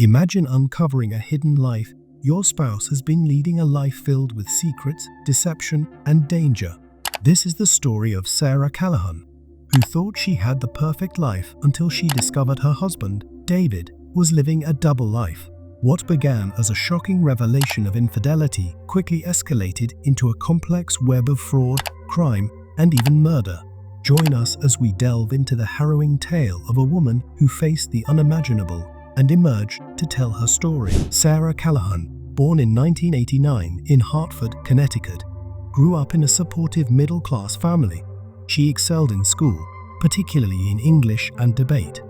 Imagine uncovering a hidden life. Your spouse has been leading a life filled with secrets, deception, and danger. This is the story of Sarah Callahan, who thought she had the perfect life until she discovered her husband, David, was living a double life. What began as a shocking revelation of infidelity quickly escalated into a complex web of fraud, crime, and even murder. Join us as we delve into the harrowing tale of a woman who faced the unimaginable and emerged to tell her story. Sarah Callahan, born in 1989 in Hartford, Connecticut, grew up in a supportive middle-class family. She excelled in school, particularly in English and debate.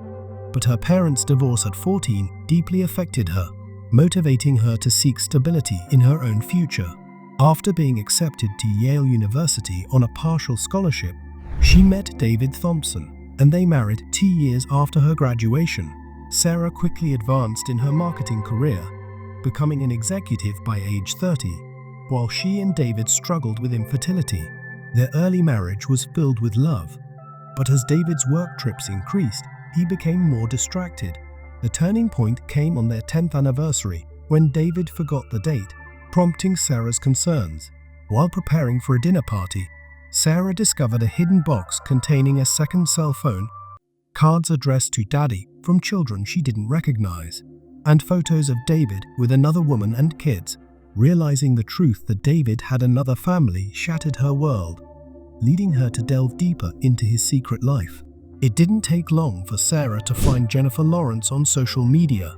But her parents' divorce at 14 deeply affected her, motivating her to seek stability in her own future. After being accepted to Yale University on a partial scholarship, she met David Thompson, and they married 2 years after her graduation. Sarah quickly advanced in her marketing career, becoming an executive by age 30, while she and David struggled with infertility. Their early marriage was filled with love, but as David's work trips increased, he became more distracted. The turning point came on their 10th anniversary, when David forgot the date, prompting Sarah's concerns. While preparing for a dinner party, Sarah discovered a hidden box containing a second cell phone, cards addressed to Daddy from children she didn't recognize, and photos of David with another woman and kids. Realizing the truth that David had another family shattered her world, leading her to delve deeper into his secret life. It didn't take long for Sarah to find Jennifer Lawrence on social media.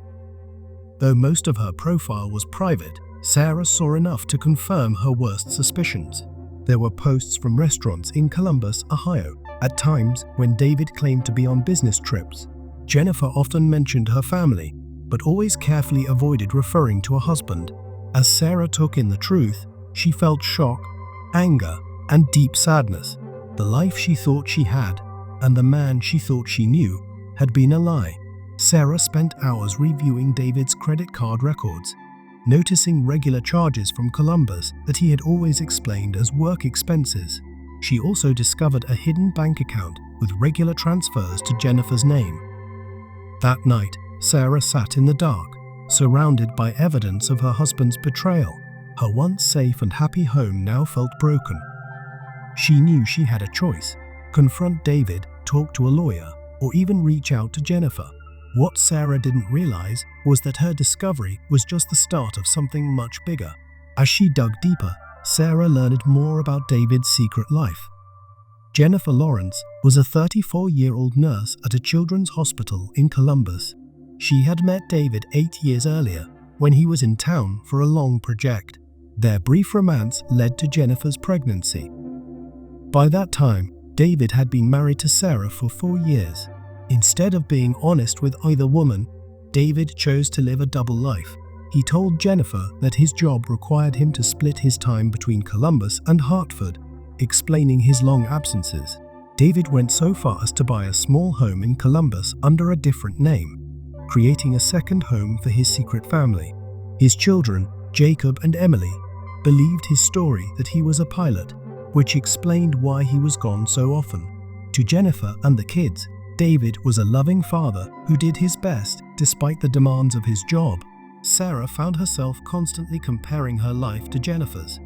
Though most of her profile was private, Sarah saw enough to confirm her worst suspicions. There were posts from restaurants in Columbus, Ohio, at times when David claimed to be on business trips. Jennifer often mentioned her family, but always carefully avoided referring to a husband. As Sarah took in the truth, she felt shock, anger, and deep sadness. The life she thought she had, and the man she thought she knew, had been a lie. Sarah spent hours reviewing David's credit card records, noticing regular charges from Columbus that he had always explained as work expenses. She also discovered a hidden bank account with regular transfers to Jennifer's name. That night, Sarah sat in the dark, surrounded by evidence of her husband's betrayal. Her once safe and happy home now felt broken. She knew she had a choice: confront David, talk to a lawyer, or even reach out to Jennifer. What Sarah didn't realize was that her discovery was just the start of something much bigger. As she dug deeper, Sarah learned more about David's secret life. Jennifer Lawrence was a 34-year-old nurse at a children's hospital in Columbus. She had met David 8 years earlier when he was in town for a long project. Their brief romance led to Jennifer's pregnancy. By that time, David had been married to Sarah for 4 years. Instead of being honest with either woman, David chose to live a double life. He told Jennifer that his job required him to split his time between Columbus and Hartford, explaining his long absences. David went so far as to buy a small home in Columbus under a different name, creating a second home for his secret family. His children, Jacob and Emily, believed his story that he was a pilot, which explained why he was gone so often. To Jennifer and the kids, David was a loving father who did his best despite the demands of his job. Sarah found herself constantly comparing her life to Jennifer's.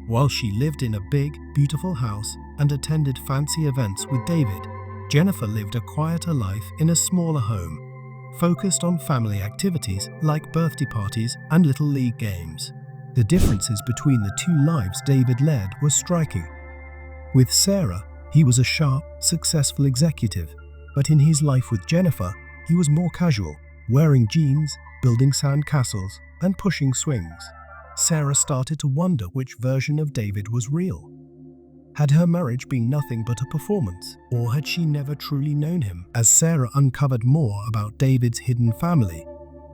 While she lived in a big, beautiful house and attended fancy events with David, Jennifer lived a quieter life in a smaller home, focused on family activities like birthday parties and little league games. The differences between the two lives David led were striking. With Sarah, he was a sharp, successful executive, but in his life with Jennifer, he was more casual, wearing jeans, building sand castles, and pushing swings. Sarah started to wonder which version of David was real. Had her marriage been nothing but a performance, or had she never truly known him? As Sarah uncovered more about David's hidden family,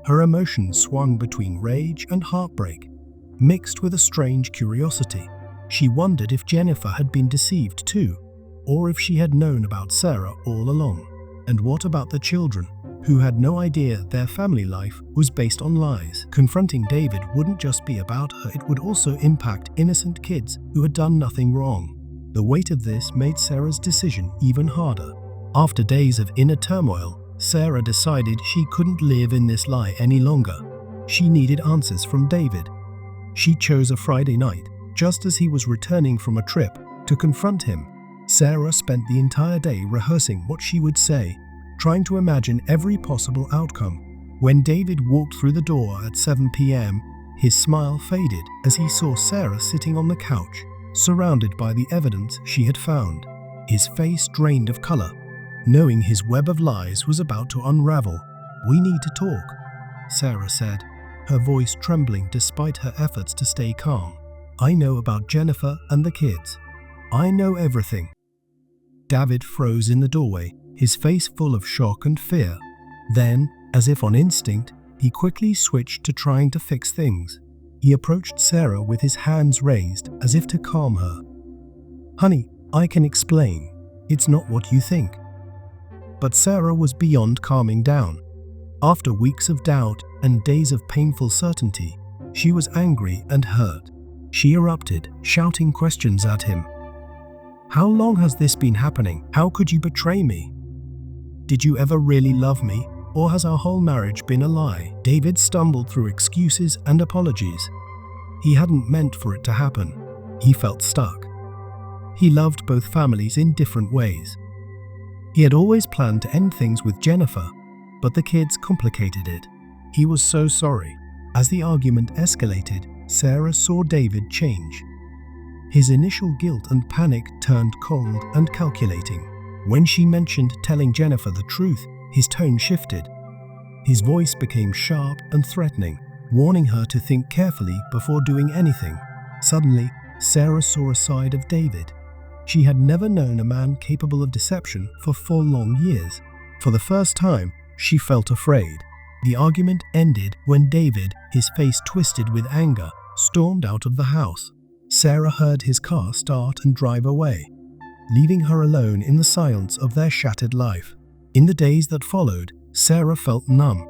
her emotions swung between rage and heartbreak, mixed with a strange curiosity. She wondered if Jennifer had been deceived too, or if she had known about Sarah all along. And what about the children, who had no idea their family life was based on lies? Confronting David wouldn't just be about her, it would also impact innocent kids who had done nothing wrong. The weight of this made Sarah's decision even harder. After days of inner turmoil, Sarah decided she couldn't live in this lie any longer. She needed answers from David. She chose a Friday night, just as he was returning from a trip, to confront him. Sarah spent the entire day rehearsing what she would say, trying to imagine every possible outcome. When David walked through the door at 7 p.m., his smile faded as he saw Sarah sitting on the couch, surrounded by the evidence she had found. His face drained of color, knowing his web of lies was about to unravel. "We need to talk," Sarah said, her voice trembling despite her efforts to stay calm. "I know about Jennifer and the kids. I know everything." David froze in the doorway, his face full of shock and fear. Then, as if on instinct, he quickly switched to trying to fix things. He approached Sarah with his hands raised as if to calm her. "Honey, I can explain. It's not what you think." But Sarah was beyond calming down. After weeks of doubt and days of painful certainty, she was angry and hurt. She erupted, shouting questions at him. "How long has this been happening? How could you betray me? Did you ever really love me, or has our whole marriage been a lie?" David stumbled through excuses and apologies. He hadn't meant for it to happen. He felt stuck. He loved both families in different ways. He had always planned to end things with Jennifer, but the kids complicated it. He was so sorry. As the argument escalated, Sarah saw David change. His initial guilt and panic turned cold and calculating. When she mentioned telling Jennifer the truth, his tone shifted. His voice became sharp and threatening, warning her to think carefully before doing anything. Suddenly, Sarah saw a side of David. She had never known a man capable of deception for 4 long years. For the first time, she felt afraid. The argument ended when David, his face twisted with anger, stormed out of the house. Sarah heard his car start and drive away, leaving her alone in the silence of their shattered life. In the days that followed, Sarah felt numb.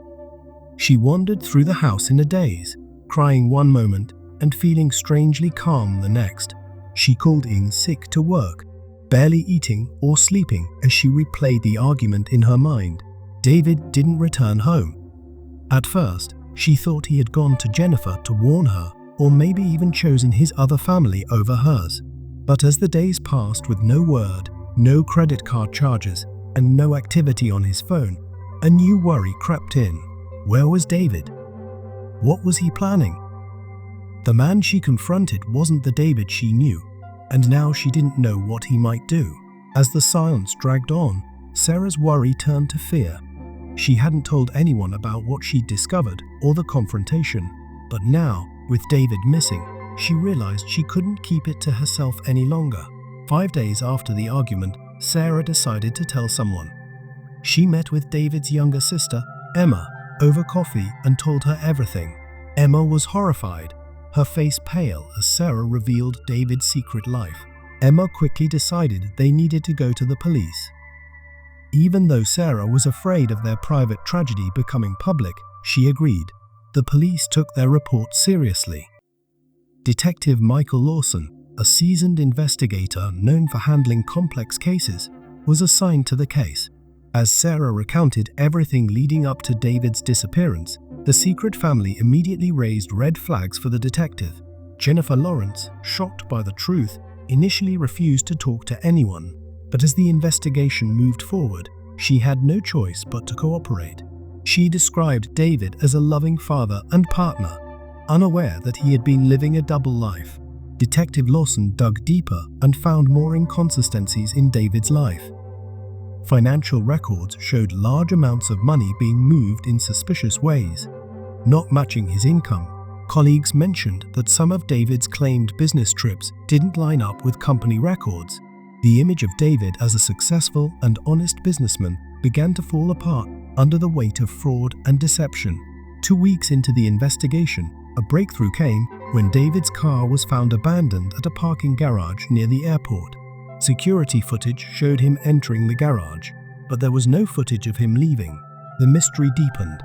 She wandered through the house in a daze, crying one moment and feeling strangely calm the next. She called in sick to work, barely eating or sleeping as she replayed the argument in her mind. David didn't return home. At first, she thought he had gone to Jennifer to warn her, or maybe even chosen his other family over hers. But as the days passed with no word, no credit card charges, and no activity on his phone, a new worry crept in. Where was David? What was he planning? The man she confronted wasn't the David she knew, and now she didn't know what he might do. As the silence dragged on, Sarah's worry turned to fear. She hadn't told anyone about what she'd discovered or the confrontation, but now, with David missing, she realized she couldn't keep it to herself any longer. 5 days after the argument, Sarah decided to tell someone. She met with David's younger sister, Emma, over coffee and told her everything. Emma was horrified, her face pale as Sarah revealed David's secret life. Emma quickly decided they needed to go to the police. Even though Sarah was afraid of their private tragedy becoming public, she agreed. The police took their report seriously. Detective Michael Lawson, a seasoned investigator known for handling complex cases, was assigned to the case. As Sarah recounted everything leading up to David's disappearance, the secret family immediately raised red flags for the detective. Jennifer Lawrence, shocked by the truth, initially refused to talk to anyone, but as the investigation moved forward, she had no choice but to cooperate. She described David as a loving father and partner, unaware that he had been living a double life. Detective Lawson dug deeper and found more inconsistencies in David's life. Financial records showed large amounts of money being moved in suspicious ways, not matching his income. Colleagues mentioned that some of David's claimed business trips didn't line up with company records. The image of David as a successful and honest businessman began to fall apart under the weight of fraud and deception. 2 weeks into the investigation, a breakthrough came when David's car was found abandoned at a parking garage near the airport. Security footage showed him entering the garage, but there was no footage of him leaving. The mystery deepened.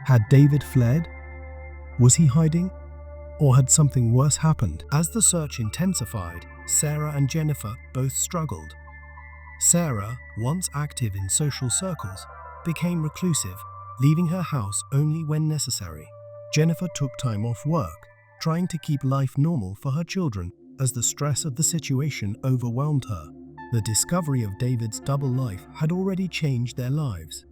Had David fled? Was he hiding? Or had something worse happened? As the search intensified, Sarah and Jennifer both struggled. Sarah, once active in social circles, became reclusive, leaving her house only when necessary. Jennifer took time off work, trying to keep life normal for her children as the stress of the situation overwhelmed her. The discovery of David's double life had already changed their lives.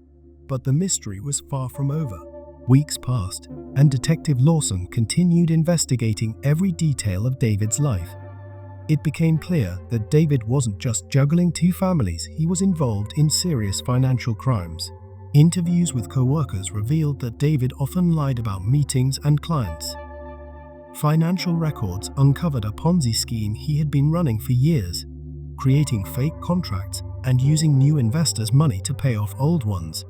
But the mystery was far from over. Weeks passed, and Detective Lawson continued investigating every detail of David's life. It became clear that David wasn't just juggling two families, he was involved in serious financial crimes. Interviews with co-workers revealed that David often lied about meetings and clients. Financial records uncovered a Ponzi scheme he had been running for years, creating fake contracts and using new investors' money to pay off old ones,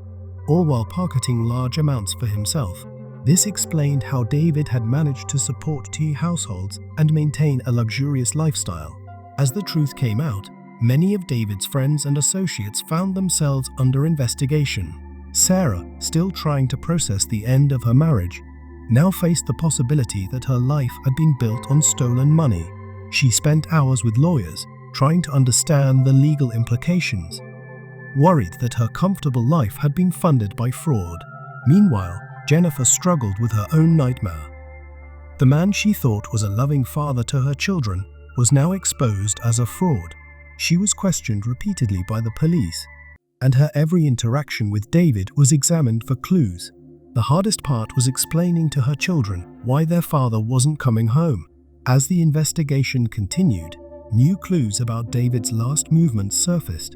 all while pocketing large amounts for himself. This explained how David had managed to support two households and maintain a luxurious lifestyle. As the truth came out, many of David's friends and associates found themselves under investigation. Sarah, still trying to process the end of her marriage, now faced the possibility that her life had been built on stolen money. She spent hours with lawyers, trying to understand the legal implications, worried that her comfortable life had been funded by fraud. Meanwhile, Jennifer struggled with her own nightmare. The man she thought was a loving father to her children was now exposed as a fraud. She was questioned repeatedly by the police, and her every interaction with David was examined for clues. The hardest part was explaining to her children why their father wasn't coming home. As the investigation continued, new clues about David's last movements surfaced.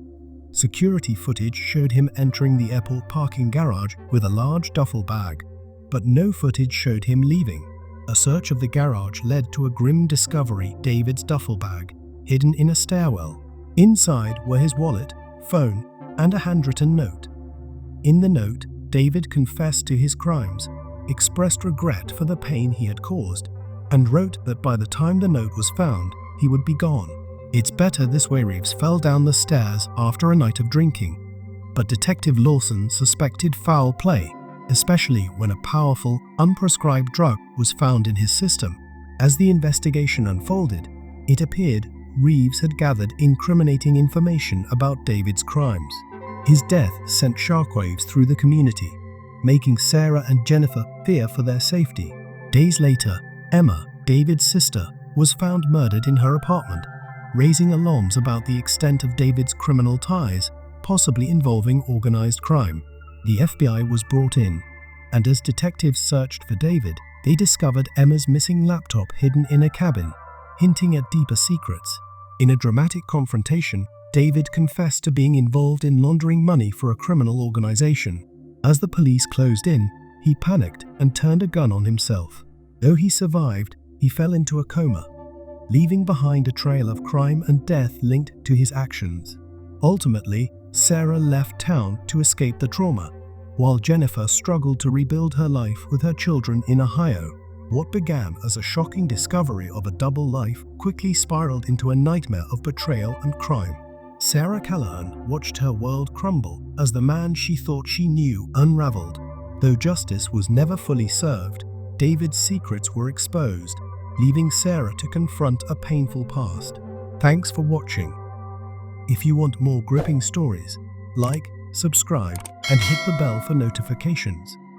Security footage showed him entering the airport parking garage with a large duffel bag, but no footage showed him leaving. A search of the garage led to a grim discovery: David's duffel bag, hidden in a stairwell. Inside were his wallet, phone, and a handwritten note. In the note, David confessed to his crimes, expressed regret for the pain he had caused, and wrote that by the time the note was found, he would be gone. "It's better this way." Reeves fell down the stairs after a night of drinking, but Detective Lawson suspected foul play, especially when a powerful, unprescribed drug was found in his system. As the investigation unfolded, it appeared Reeves had gathered incriminating information about David's crimes. His death sent shockwaves through the community, making Sarah and Jennifer fear for their safety. Days later, Emma, David's sister, was found murdered in her apartment, raising alarms about the extent of David's criminal ties, possibly involving organized crime. The FBI was brought in, and as detectives searched for David, they discovered Emma's missing laptop hidden in a cabin, hinting at deeper secrets. In a dramatic confrontation, David confessed to being involved in laundering money for a criminal organization. As the police closed in, he panicked and turned a gun on himself. Though he survived, he fell into a coma, leaving behind a trail of crime and death linked to his actions. Ultimately, Sarah left town to escape the trauma, while Jennifer struggled to rebuild her life with her children in Ohio. What began as a shocking discovery of a double life quickly spiraled into a nightmare of betrayal and crime. Sarah Callahan watched her world crumble as the man she thought she knew unraveled. Though justice was never fully served, David's secrets were exposed, leaving Sarah to confront a painful past. Thanks for watching. If you want more gripping stories, like, subscribe, and hit the bell for notifications.